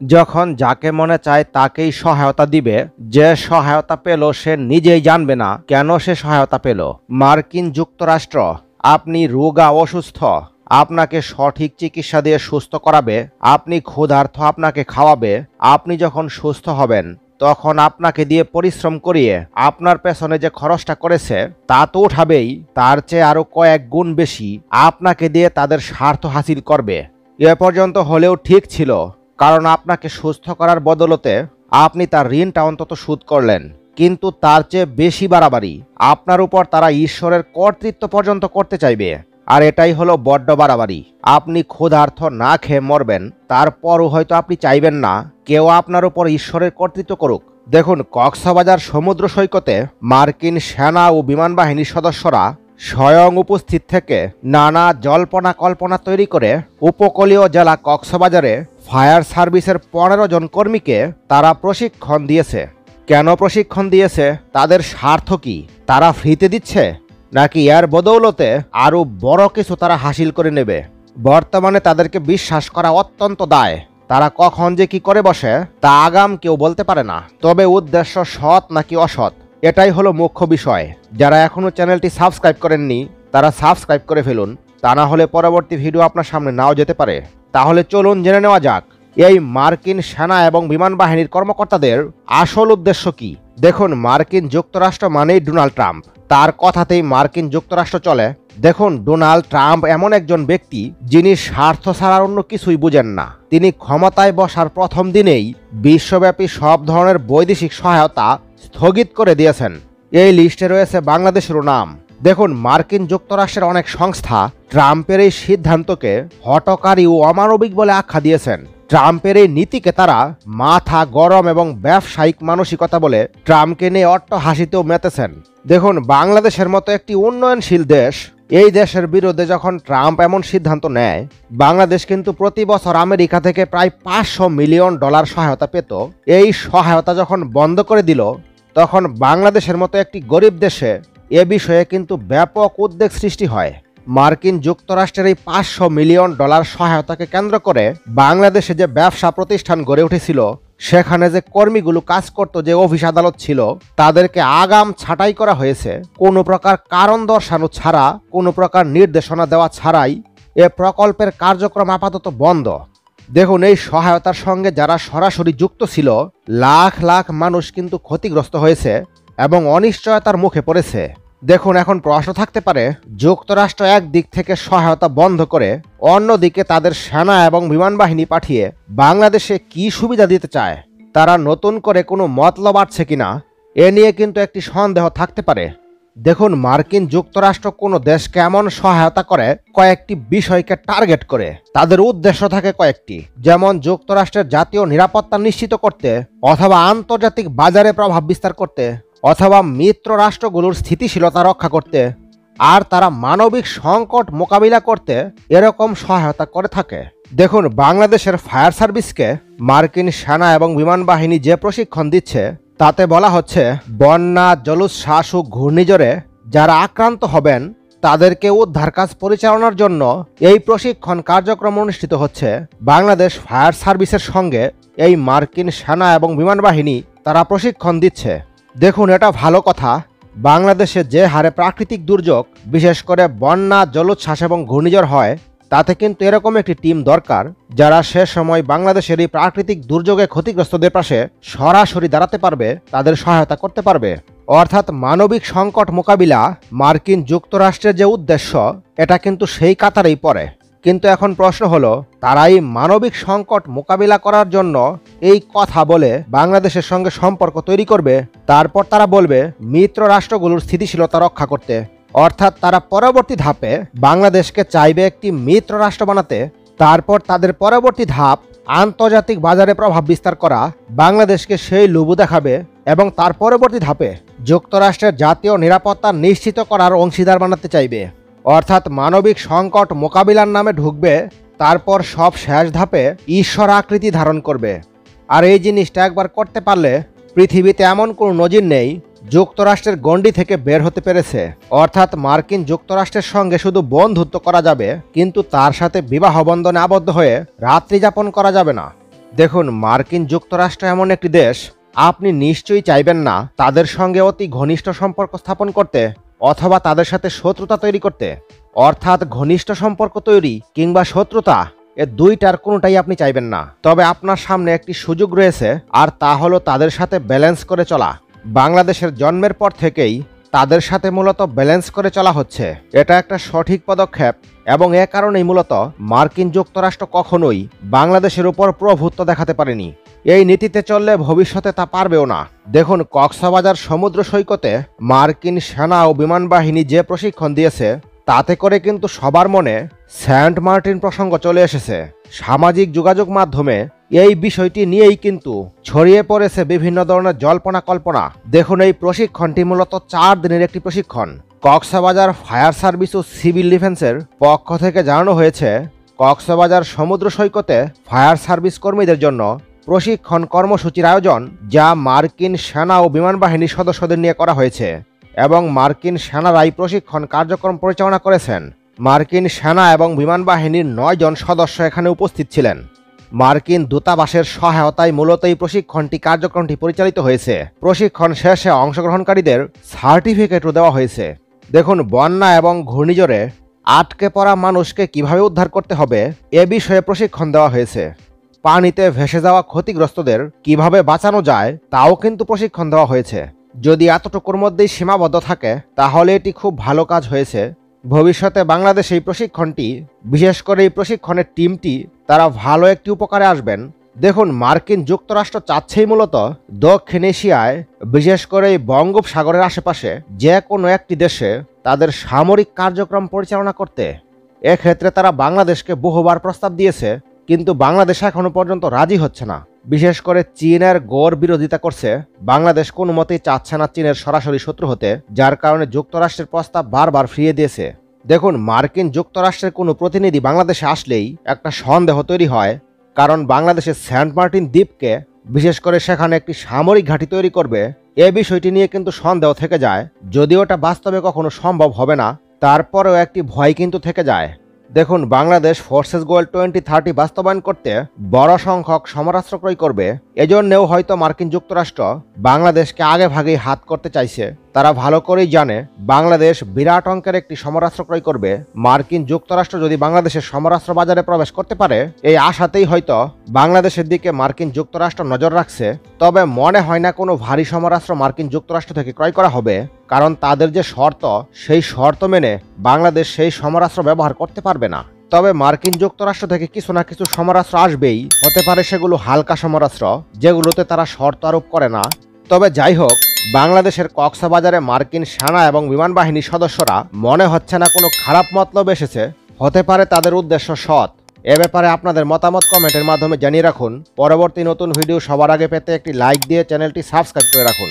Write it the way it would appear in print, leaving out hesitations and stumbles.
যখন যাকে মনে চায় তাকেই সহায়তা দিবে, যে সহায়তা পেল সে নিজেই জানবে না কেন সে সহায়তা পেল। মার্কিন যুক্তরাষ্ট্র আপনি রোগা অসুস্থ, আপনাকে সঠিক চিকিৎসা দিয়ে সুস্থ করাবে, আপনি ক্ষুধার্ত আপনাকে খাওয়াবে, আপনি যখন সুস্থ হবেন তখন আপনাকে দিয়ে পরিশ্রম করিয়ে আপনার পেছনে যে খরচটা করেছে তা তো উঠাবেই, তার চেয়ে আরো কয়েক গুণ বেশি আপনাকে দিয়ে তাদের স্বার্থ হাসিল করবে। এ পর্যন্ত হলেও ঠিক ছিল, কারণ আপনাকে সুস্থ করার বদলতে আপনি তার ঋণটা অন্তত শোধ করলেন, কিন্তু তার চেয়ে বেশি বাড়াবাড়ি আপনার উপর তারা ঈশ্বরের কর্তৃত্ব পর্যন্ত করতে চাইবে। আর এটাই হলো বড্ড বাড়াবাড়ি। আপনি ক্ষুধার্ত না খেয়ে মরবেন, তারপরও হয়তো আপনি চাইবেন না কেউ আপনার উপর ঈশ্বরের কর্তৃত্ব করুক। দেখুন, কক্সবাজার সমুদ্র সৈকতে মার্কিন সেনা ও বিমান বাহিনীর সদস্যরা স্বয়ং উপস্থিত থেকে নানা জল্পনা কল্পনা তৈরি করে উপকূলীয় জেলা কক্সবাজারে ফায়ার সার্ভিসের 15 জন কর্মীকে তারা প্রশিক্ষণ দিয়েছে। কেন প্রশিক্ষণ দিয়েছে? তাদের স্বার্থ কি? তারা ফ্রিতে দিচ্ছে নাকি এর বদৌলতে আরও বড় কিছু তারা হাসিল করে নেবে? বর্তমানে তাদেরকে বিশ্বাস করা অত্যন্ত দায়। তারা কখন যে কি করে বসে তা আগাম কেউ বলতে পারে না। তবে উদ্দেশ্য সৎ নাকি অসৎ, এটাই হলো মুখ্য বিষয়। যারা এখনও চ্যানেলটি সাবস্ক্রাইব করেননি তারা সাবস্ক্রাইব করে ফেলুন, তা না হলে পরবর্তী ভিডিও আপনার সামনে নাও যেতে পারে। তাহলে চলুন জেনে নেওয়া যাক এই মার্কিন সেনা এবং বিমান বাহিনীর কর্মকর্তাদের আসল উদ্দেশ্য কি। দেখুন, মার্কিন যুক্তরাষ্ট্র মানেই ডোনাল্ড ট্রাম্প, তার কথাতেই মার্কিন যুক্তরাষ্ট্র চলে। দেখুন, ডোনাল্ড ট্রাম্প এমন একজন ব্যক্তি যিনি স্বার্থ ছাড়া অন্য কিছুই বুঝেন না। তিনি ক্ষমতায় বসার প্রথম দিনেই বিশ্বব্যাপী সব ধরনের বৈদেশিক সহায়তা স্থগিত করে দিয়েছেন। এই লিস্টে রয়েছে বাংলাদেশেরও নাম। দেখুন, মার্কিন যুক্তরাষ্ট্রের অনেক সংস্থা ট্রাম্পের এই সিদ্ধান্তকে হঠকারী ও অমানবিক বলে আখ্যা দিয়েছেন। ট্রাম্পের এই নীতিকে তারা মাথা গরম এবং ব্যবসায়িক মানসিকতা বলে ট্রাম্পকে নিয়ে অট্টহাসিতেও মেতেছেন। দেখুন, বাংলাদেশের মতো একটি উন্নয়নশীল দেশ, এই দেশের বিরুদ্ধে যখন ট্রাম্প এমন সিদ্ধান্ত নেয়, বাংলাদেশ কিন্তু প্রতি বছর আমেরিকা থেকে প্রায় $500 মিলিয়ন সহায়তা পেত। এই সহায়তা যখন বন্ধ করে দিল, তখন বাংলাদেশের মতো একটি গরিব দেশে এ বিষয়ে কিন্তু ব্যাপক উদ্বেগ সৃষ্টি হয়। মার্কিন যুক্তরাষ্ট্রের এই $500 মিলিয়ন সহায়তাকে কেন্দ্র করে বাংলাদেশে যে ব্যবসা প্রতিষ্ঠান গড়ে উঠেছিল, সেখানে যে কর্মীগুলো কাজ করত, যে অফিস আদালত ছিল, তাদেরকে আগাম ছাঁটাই করা হয়েছে। কোনো প্রকার কারণ দর্শানো ছাড়া, কোনো প্রকার নির্দেশনা দেওয়া ছাড়াই এ প্রকল্পের কার্যক্রম আপাতত বন্ধ। দেখুন, এই সহায়তার সঙ্গে যারা সরাসরি যুক্ত ছিল, লাখ লাখ মানুষ কিন্তু ক্ষতিগ্রস্ত হয়েছে এবং অনিশ্চয়তার মুখে পড়েছে। দেখুন, এখন প্রশ্ন থাকতে পারে, যুক্তরাষ্ট্র একদিক থেকে সহায়তা বন্ধ করে অন্যদিকে তাদের সেনা এবং বিমান বাহিনী পাঠিয়ে বাংলাদেশে কি সুবিধা দিতে চায়? তারা নতুন করে কোনো মতলব আছে কিনা, এ নিয়ে কিন্তু একটি সন্দেহ থাকতে পারে। দেখুন, মার্কিন যুক্তরাষ্ট্র কোনো দেশকে এমন সহায়তা করে কয়েকটি বিষয়কে টার্গেট করে। তাদের উদ্দেশ্য থাকে কয়েকটি, যেমন যুক্তরাষ্ট্রের জাতীয় নিরাপত্তা নিশ্চিত করতে, অথবা আন্তর্জাতিক বাজারে প্রভাব বিস্তার করতে, অথবা মিত্র রাষ্ট্রগুলোর স্থিতিশীলতা রক্ষা করতে, আর তারা মানবিক সংকট মোকাবিলা করতে এরকম সহায়তা করে থাকে। দেখুন, বাংলাদেশের ফায়ার সার্ভিসকে মার্কিন সেনা এবং বিমান বাহিনী যে প্রশিক্ষণ দিচ্ছে, তাতে বলা হচ্ছে বন্যা, জলোচ্ছ্বাস ও ঘূর্ণিঝড়ে যারা আক্রান্ত হবেন তাদেরকে উদ্ধার কাজ পরিচালনার জন্য এই প্রশিক্ষণ কার্যক্রম অনুষ্ঠিত হচ্ছে। বাংলাদেশ ফায়ার সার্ভিসের সঙ্গে এই মার্কিন সেনা এবং বিমান বাহিনী তারা প্রশিক্ষণ দিচ্ছে। দেখুন, এটা ভালো কথা। বাংলাদেশে যে হারে প্রাকৃতিক দুর্যোগ, বিশেষ করে বন্যা, জলোচ্ছ্বাস এবং ঘূর্ণিঝড় হয়, তাতে কিন্তু এরকম একটি টিম দরকার যারা সে সময় বাংলাদেশের এই প্রাকৃতিক দুর্যোগে ক্ষতিগ্রস্তদের পাশে সরাসরি দাঁড়াতে পারবে, তাদের সহায়তা করতে পারবে। অর্থাৎ মানবিক সংকট মোকাবিলা মার্কিন যুক্তরাষ্ট্রের যে উদ্দেশ্য, এটা কিন্তু সেই কাতারেই পড়ে। কিন্তু এখন প্রশ্ন হলো, তারা এই মানবিক সংকট মোকাবিলা করার জন্য এই কথা বলে বাংলাদেশের সঙ্গে সম্পর্ক তৈরি করবে, তারপর তারা বলবে মিত্র রাষ্ট্রগুলোর স্থিতিশীলতা রক্ষা করতে। অর্থাৎ তারা পরবর্তী ধাপে বাংলাদেশকে চাইবে একটি মিত্র রাষ্ট্র বানাতে। তারপর তাদের পরবর্তী ধাপ আন্তর্জাতিক বাজারে প্রভাব বিস্তার করা, বাংলাদেশকে সেই লোভও দেখাবে এবং তার পরবর্তী ধাপে যুক্তরাষ্ট্রের জাতীয় নিরাপত্তা নিশ্চিত করার অংশীদার বানাতে চাইবে। অর্থাৎ মানবিক সংকট মোকাবিলার নামে ঢুকবে, তারপর সব শেষ ধাপে ঈশ্বর আকৃতি ধারণ করবে। আর এই জিনিসটা একবার করতে পারলে পৃথিবীতে এমন কোনো নজির নেই যুক্তরাষ্ট্রের গণ্ডি থেকে বের হতে পেরেছে। অর্থাৎ মার্কিন যুক্তরাষ্ট্রের সঙ্গে শুধু বন্ধুত্ব করা যাবে, কিন্তু তার সাথে বিবাহ বন্ধনে আবদ্ধ হয়ে রাত্রি যাপন করা যাবে না। দেখুন, মার্কিন যুক্তরাষ্ট্র এমন একটি দেশ, আপনি নিশ্চয়ই চাইবেন না তাদের সঙ্গে অতি ঘনিষ্ঠ সম্পর্ক স্থাপন করতে অথবা তাদের সাথে শত্রুতা তৈরি করতে। অর্থাৎ ঘনিষ্ঠ সম্পর্ক তৈরি কিংবা শত্রুতা, এ দুইটার কোনোটাই আপনি চাইবেন না। তবে আপনার সামনে একটি সুযোগ রয়েছে, আর তা হলো তাদের সাথে ব্যালেন্স করে চলা। বাংলাদেশের জন্মের পর থেকেই তাদের সাথে মূলত ব্যালেন্স করে চলা হচ্ছে। এটা একটা সঠিক পদক্ষেপ এবং এ কারণেই মূলত মার্কিন যুক্তরাষ্ট্র কখনোই বাংলাদেশের উপর প্রভুত্ব দেখাতে পারেনি। এই নীতিতে চললে ভবিষ্যতে তা পারবেও না। দেখুন, কক্সবাজার সমুদ্র সৈকতে মার্কিন সেনা ও বিমান বাহিনী যে প্রশিক্ষণ দিয়েছে, তাতে করে কিন্তু সবার মনে সেন্ট মার্টিন প্রসঙ্গ চলে এসেছে। সামাজিক যোগাযোগ মাধ্যমে এই বিষয়টি নিয়েই কিন্তু ছড়িয়ে পড়েছে বিভিন্ন ধরনের জল্পনা কল্পনা। দেখুন, এই প্রশিক্ষণটি মূলত 4 দিনের একটি প্রশিক্ষণ। কক্সবাজার ফায়ার সার্ভিস ও সিভিল ডিফেন্সের পক্ষ থেকে জানানো হয়েছে, কক্সবাজার সমুদ্র সৈকতে ফায়ার সার্ভিস কর্মীদের জন্য প্রশিক্ষণ কর্মসূচির আয়োজন, যা মার্কিন সেনা ও বিমান বাহিনীর সদস্যদের নিয়ে করা হয়েছে এবং মার্কিন সেনারাই প্রশিক্ষণ কার্যক্রম পরিচালনা করেছেন। মার্কিন সেনা এবং বিমান বাহিনীর 9 জন সদস্য এখানে উপস্থিত ছিলেন। মার্কিন দূতাবাসের সহায়তায় মূলত এই প্রশিক্ষণটি কার্যক্রমটি পরিচালিত হয়েছে। প্রশিক্ষণ শেষে অংশগ্রহণকারীদের সার্টিফিকেটও দেওয়া হয়েছে। দেখুন, বন্যা এবং ঘূর্ণিঝড়ে আটকে পড়া মানুষকে কিভাবে উদ্ধার করতে হবে এ বিষয়ে প্রশিক্ষণ দেওয়া হয়েছে। পানিতে ভেসে যাওয়া ক্ষতিগ্রস্তদের কিভাবে বাঁচানো যায় তাও কিন্তু প্রশিক্ষণ দেওয়া হয়েছে। যদি এতটুকুর মধ্যেই সীমাবদ্ধ থাকে তাহলে এটি খুব ভালো কাজ হয়েছে। ভবিষ্যতে বাংলাদেশ এই প্রশিক্ষণটি, বিশেষ করে এই প্রশিক্ষণের টিমটি, তারা ভালো একটি উপকারে আসবেন। দেখুন, মার্কিন যুক্তরাষ্ট্র চাচ্ছেই মূলত দক্ষিণ এশিয়ায়, বিশেষ করে এই বঙ্গোপসাগরের আশেপাশে যে কোনো একটি দেশে তাদের সামরিক কার্যক্রম পরিচালনা করতে। এক্ষেত্রে তারা বাংলাদেশকে বহুবার প্রস্তাব দিয়েছে, কিন্তু বাংলাদেশ এখনো পর্যন্ত রাজি হচ্ছে না। বিশেষ করে চীনের গড় বিরোধিতা করছে। বাংলাদেশ কোনো মতেই চাচ্ছে না চীনের সরাসরি শত্রু হতে, যার কারণে যুক্তরাষ্ট্রের প্রস্তাব বারবার ফিরিয়ে দিয়েছে। দেখুন, মার্কিন যুক্তরাষ্ট্রের কোনো প্রতিনিধি বাংলাদেশে আসলেই একটা সন্দেহ তৈরি হয়, কারণ বাংলাদেশের সেন্ট মার্টিন দ্বীপকে, বিশেষ করে সেখানে একটি সামরিক ঘাঁটি তৈরি করবে, এ বিষয়টি নিয়ে কিন্তু সন্দেহ থেকে যায়। যদিও এটা বাস্তবে কখনো সম্ভব হবে না, তারপরেও একটি ভয় কিন্তু থেকে যায়। দেখুন, বাংলাদেশ ফোর্সেস গোল 2030 বাস্তবায়ন করতে বড় সংখ্যক সমরাস্ত্র ক্রয় করবে। এজন্যও হয়তো মার্কিন যুক্তরাষ্ট্র বাংলাদেশকে আগে ভাগেই হাত করতে চাইছে। তারা ভালো করেই জানে বাংলাদেশ বিরাট অঙ্কের একটি সমরাস্ত্র ক্রয় করবে। মার্কিন যুক্তরাষ্ট্র যদি বাংলাদেশের সমরাস্ত্র বাজারে প্রবেশ করতে পারে, এই আশাতেই হয়তো বাংলাদেশের দিকে মার্কিন যুক্তরাষ্ট্র নজর রাখছে। তবে মনে হয় না কোনো ভারী সমরাস্ত্র মার্কিন যুক্তরাষ্ট্র থেকে ক্রয় করা হবে, কারণ তাদের যে শর্ত, সেই শর্ত মেনে বাংলাদেশ সেই সমরাস্ত্র ব্যবহার করতে পারবে না। তবে মার্কিন যুক্তরাষ্ট্র থেকে কিছু না কিছু সমরাস্ত্র আসবেই। হতে পারে সেগুলো হালকা সমরাস্ত্র, যেগুলোতে তারা শর্ত আরোপ করে না। তবে যাই হোক, বাংলাদেশের কক্সবাজারে মার্কিন সেনা এবং বিমান বাহিনীর সদস্যরা মনে হচ্ছে না কোনো খারাপ মতলব এসেছে। হতে পারে তাদের উদ্দেশ্য সৎ। এ ব্যাপারে আপনাদের মতামত কমেন্টের মাধ্যমে জানিয়ে রাখুন। পরবর্তী নতুন ভিডিও সবার আগে পেতে একটি লাইক দিয়ে চ্যানেলটি সাবস্ক্রাইব করে রাখুন।